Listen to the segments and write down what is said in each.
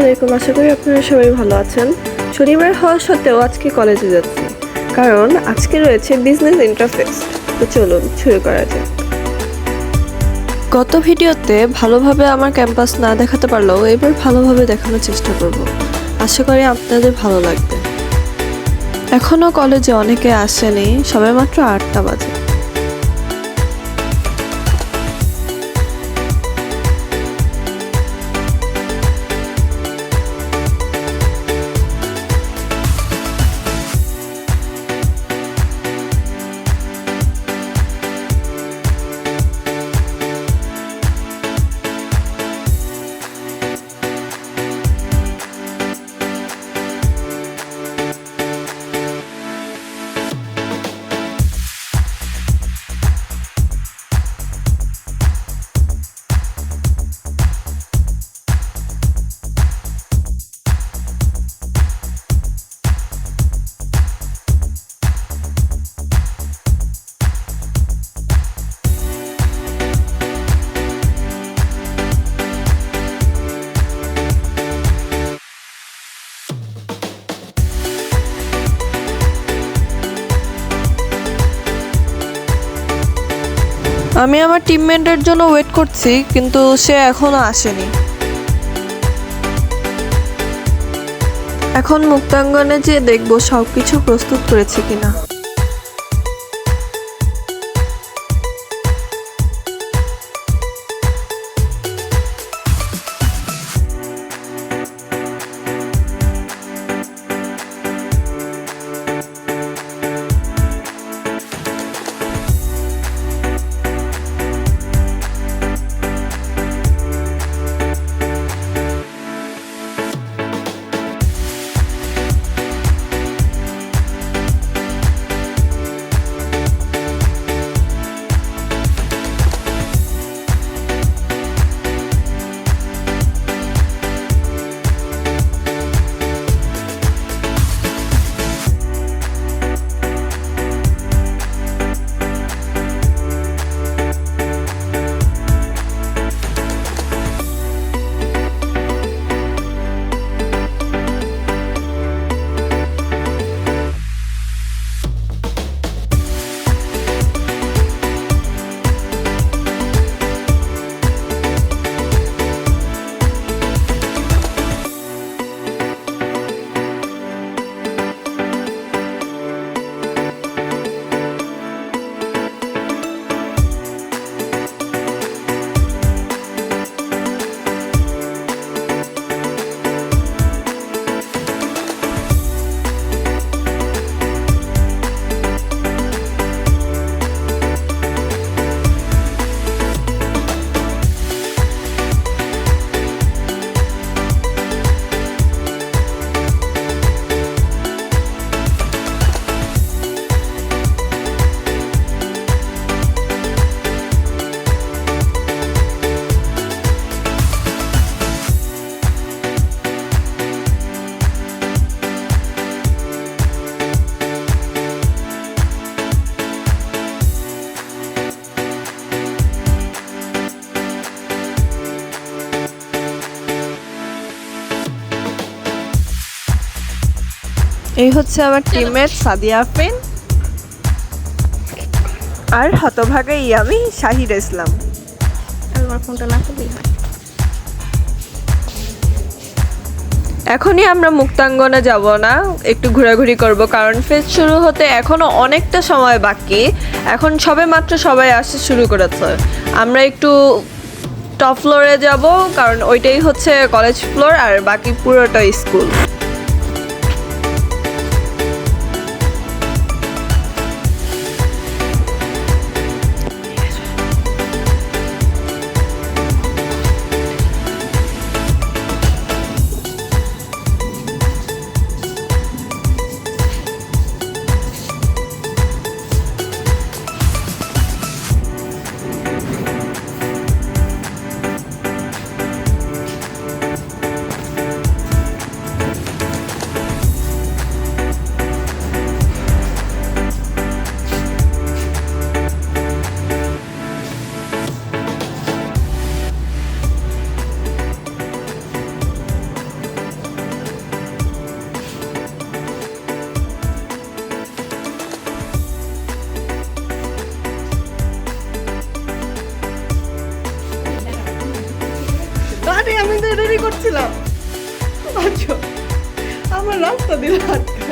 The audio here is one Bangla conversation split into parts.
আলাইকুম, আশা করি আপনারা সবাই ভালো আছেন। শনিবার হওয়া সত্ত্বেও আজকে কলেজে যাচ্ছি, কারণ আজকে রয়েছে বিজনেস ইন্টারফেস। তো চলুন শুরু করা যাক। গত ভিডিওতে ভালোভাবে আমার ক্যাম্পাস না দেখাতে পারলেও এবার ভালোভাবে দেখানোর চেষ্টা করব। আশা করি আপনাদের ভালো লাগবে। এখনও কলেজে অনেকে আসেনি, সবে মাত্র 8টা বাজে। আমি আমার টিমমেটের জন্য ওয়েট করছি, কিন্তু সে এখনো আসেনি। এখন মুক্তাঙ্গনে যেয়ে দেখবো সবকিছু প্রস্তুত করেছে কিনা। এই হচ্ছে আমার টিমমেট সাদিয়া আফরিন, আর হতভাগা আমি শাহিরা ইসলাম। আমার ফোনটা না করলেই হয়। এখনই আমরা মুক্তাঙ্গনে যাব না, একটু ঘোরাঘুরি করব, কারণ ফেস্ট শুরু হতে এখনো অনেকটা সময় বাকি। এখন সবে মাত্র সবাই আসতে শুরু করেছে। আমরা একটু টপ ফ্লোরে যাব, কারণ ওইটাই হচ্ছে কলেজ ফ্লোর, আর বাকি পুরোটা স্কুল। যাচ্ছিলাম, আচ্ছা আমার রাস্তা দিল আটকে।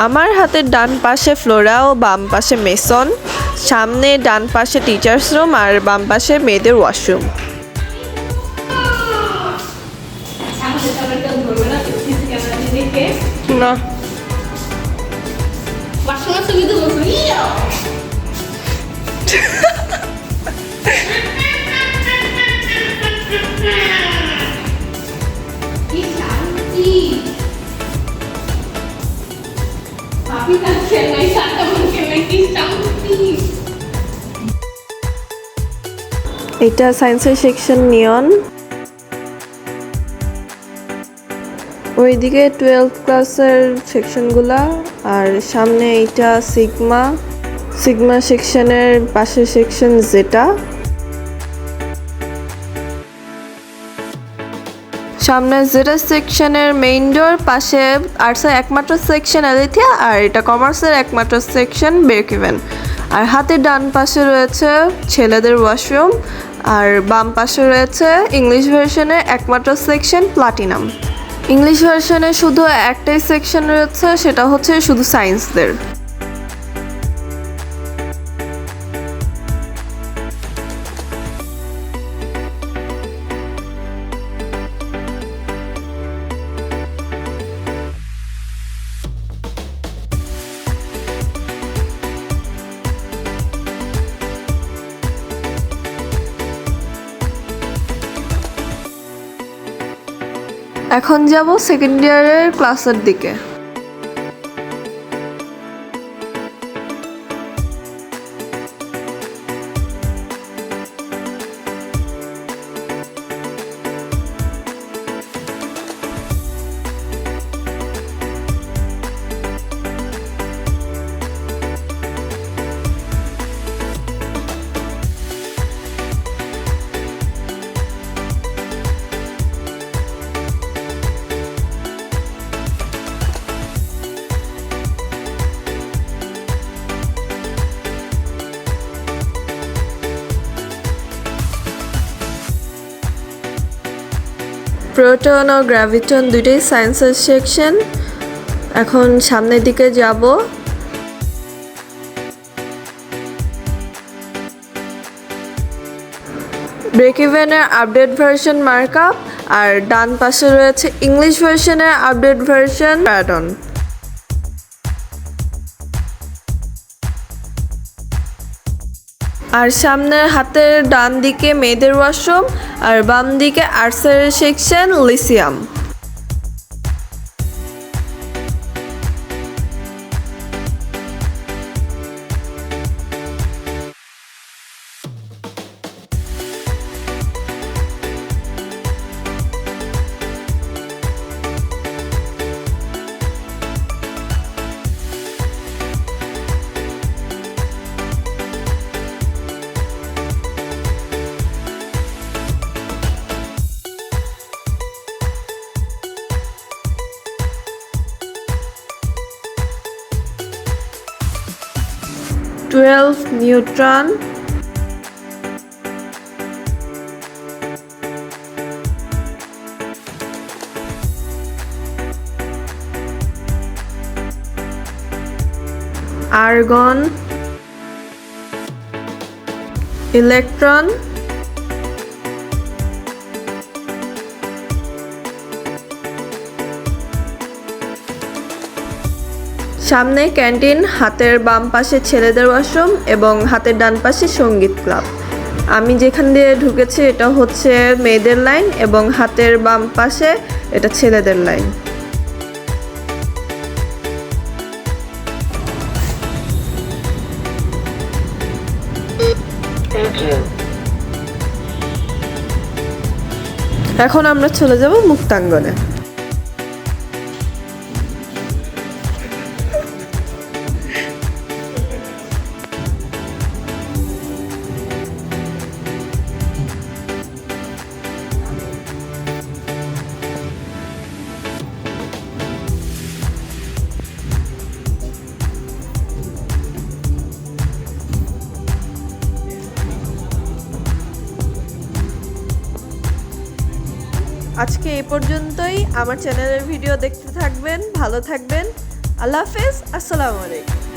আমার হাতের ডান পাশে ফ্লোরা ও বাম পাশে মেসন, সামনে ডান পাশে টিচার্স রুম আর বাম পাশে মেয়েদের ওয়াশরুম। না এটা সায়েন্সের সেকশন নিয়ন, ওইদিকে 12th ক্লাসের সেকশনগুলা, আর সামনে এইটা সিগমা সেকশনের পাশের সেকশন যেটা। সামনে যেটা সেকশনের মেইন ডোর, পাশে আর্টসের একমাত্র সেকশন অ্যালিথিয়া, আর এটা কমার্সের একমাত্র সেকশন বেরকিভেন। আর হাতের ডান পাশে রয়েছে ছেলেদের ওয়াশরুম, আর বাম পাশে রয়েছে ইংলিশ ভার্সনের একমাত্র সেকশন প্লাটিনাম। ইংলিশ ভার্সনে শুধু একটাই সেকশন রয়েছে, সেটা হচ্ছে শুধু সায়েন্সদের। এখন যাব সেকেন্ড ইয়ারের ক্লাসের দিকে। প্রোটন ও গ্র্যাভিটন দুইটাই সায়েন্সের সেকশন। এখন সামনের দিকে যাব। ব্রেকইভেনের আপডেট ভার্সন মার্কআপ, আর ডান পাশে রয়েছে ইংলিশ ভার্সনের আপডেট ভার্সন প্যাটার্ন। আর সামনের হাতের ডান দিকে মেয়েদের ওয়াশরুম, আর বাম দিকে আর্টসের সেকশন লিসিয়াম। নিউট্রন, আর্গন, ইলেকট্রন, সামনে ক্যান্টিন, হাতের বাম পাশে ছেলেদের ওয়াশরুম এবং হাতের ডান পাশে সঙ্গীত ক্লাব। আমি যেখান দিয়ে ঢুকেছি এটা হচ্ছে মেয়েদের লাইন এবং হাতের বাম পাশে এটা ছেলেদের লাইন। এখন আমরা চলে যাব মুক্তাঙ্গনে। আজকে এই পর্যন্তই। আমার চ্যানেলের ভিডিও দেখতে থাকবেন, ভালো থাকবেন। আল্লাহ হাফেজ, আসসালামু আলাইকুম।